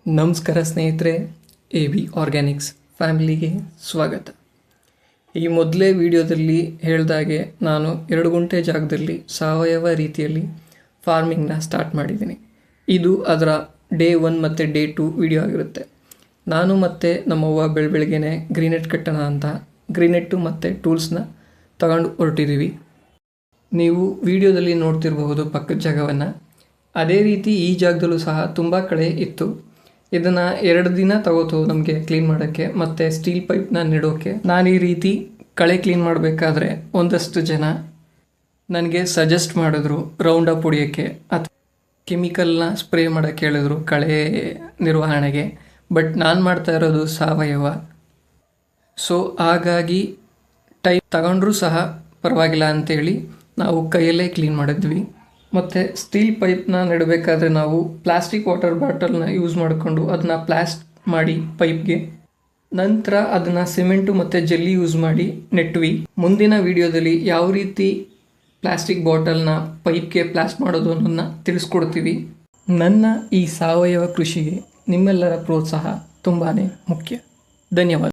ನಮಸ್ಕಾರ ಸ್ನೇಹಿತರೆ, A B Organics ಫ್ಯಾಮಿಲಿಗೆ ಸ್ವಾಗತ. ಈ ಮೊದಲೇ ವಿಡಿಯೋದಲ್ಲಿ ಹೇಳಿದಾಗೆ ನಾನು 2 ಗುಂಟೆ ಜಾಗದಲ್ಲಿ ಸಾವಯವ ರೀತಿಯಲ್ಲಿ ಫಾರ್ಮಿಂಗ್ನ ಸ್ಟಾರ್ಟ್ ಮಾಡಿದ್ದೀನಿ. ಇದು ಅದರ ಡೇ 1 ಮತ್ತು ಡೇ 2 ವಿಡಿಯೋ ಆಗಿರುತ್ತೆ. ನಾನು ಮತ್ತು ನಮ್ಮವ್ವ ಬೆಳಗ್ಗೆನೆ ಗ್ರೀನೆಟ್ ಕಟ್ಟೋಣ ಅಂತ ಗ್ರೀನೆಟ್ಟು ಮತ್ತು ಟೂಲ್ಸ್ನ ತಗೊಂಡು ಹೊರಟಿದ್ದೀವಿ. ನೀವು ವಿಡಿಯೋದಲ್ಲಿ ನೋಡ್ತಿರಬಹುದು ಪಕ್ಕದ ಜಾಗವನ್ನು. ಅದೇ ರೀತಿ ಈ ಜಾಗದಲ್ಲೂ ಸಹ ತುಂಬ ಕಳೆ ಇತ್ತು. ಇದನ್ನು 2 ದಿನ ತಗೋತು ನಮಗೆ ಕ್ಲೀನ್ ಮಾಡೋಕ್ಕೆ ಮತ್ತು ಸ್ಟೀಲ್ ಪೈಪ್ನ ನೆಡೋಕ್ಕೆ. ನಾನು ಈ ರೀತಿ ಕಳೆ ಕ್ಲೀನ್ ಮಾಡಬೇಕಾದ್ರೆ ಒಂದಷ್ಟು ಜನ ನನಗೆ ಸಜೆಸ್ಟ್ ಮಾಡಿದ್ರು ರೌಂಡ್ ಅಪ್ ಹೊಡಿಯೋಕ್ಕೆ ಅಥವಾ ಕೆಮಿಕಲ್ನ ಸ್ಪ್ರೇ ಮಾಡೋಕ್ಕೆ ಹೇಳಿದ್ರು ಕಳೆ ನಿರ್ವಹಣೆಗೆ. ಬಟ್ ನಾನು ಮಾಡ್ತಾ ಇರೋದು ಸಾವಯವ. ಸೊ ಹಾಗಾಗಿ ಟೈಮ್ ತಗೊಂಡ್ರೂ ಸಹ ಪರವಾಗಿಲ್ಲ ಅಂಥೇಳಿ ನಾವು ಕೈಯಲ್ಲೇ ಕ್ಲೀನ್ ಮಾಡಿದ್ವಿ. ಮತ್ತು ಸ್ಟೀಲ್ ಪೈಪ್ನ ನೆಡಬೇಕಾದ್ರೆ ನಾವು ಪ್ಲಾಸ್ಟಿಕ್ ವಾಟರ್ ಬಾಟಲ್ನ ಯೂಸ್ ಮಾಡಿಕೊಂಡು ಅದನ್ನ ಪ್ಲಾಸ್ಟ್ ಮಾಡಿ ಪೈಪ್ಗೆ, ನಂತರ ಅದನ್ನು ಸಿಮೆಂಟು ಮತ್ತು ಜೆಲ್ಲಿ ಯೂಸ್ ಮಾಡಿ ನೆಟ್ವಿ. ಮುಂದಿನ ವಿಡಿಯೋದಲ್ಲಿ ಯಾವ ರೀತಿ ಪ್ಲಾಸ್ಟಿಕ್ ಬಾಟಲ್ನ ಪೈಪ್ಗೆ ಪ್ಲಾಸ್ಟ್ ಮಾಡೋದು ಅನ್ನೋದನ್ನ ತಿಳಿಸ್ಕೊಡ್ತೀವಿ. ನನ್ನ ಈ ಸಾವಯವ ಕೃಷಿಗೆ ನಿಮ್ಮೆಲ್ಲರ ಪ್ರೋತ್ಸಾಹ ತುಂಬಾ ಮುಖ್ಯ. ಧನ್ಯವಾದ.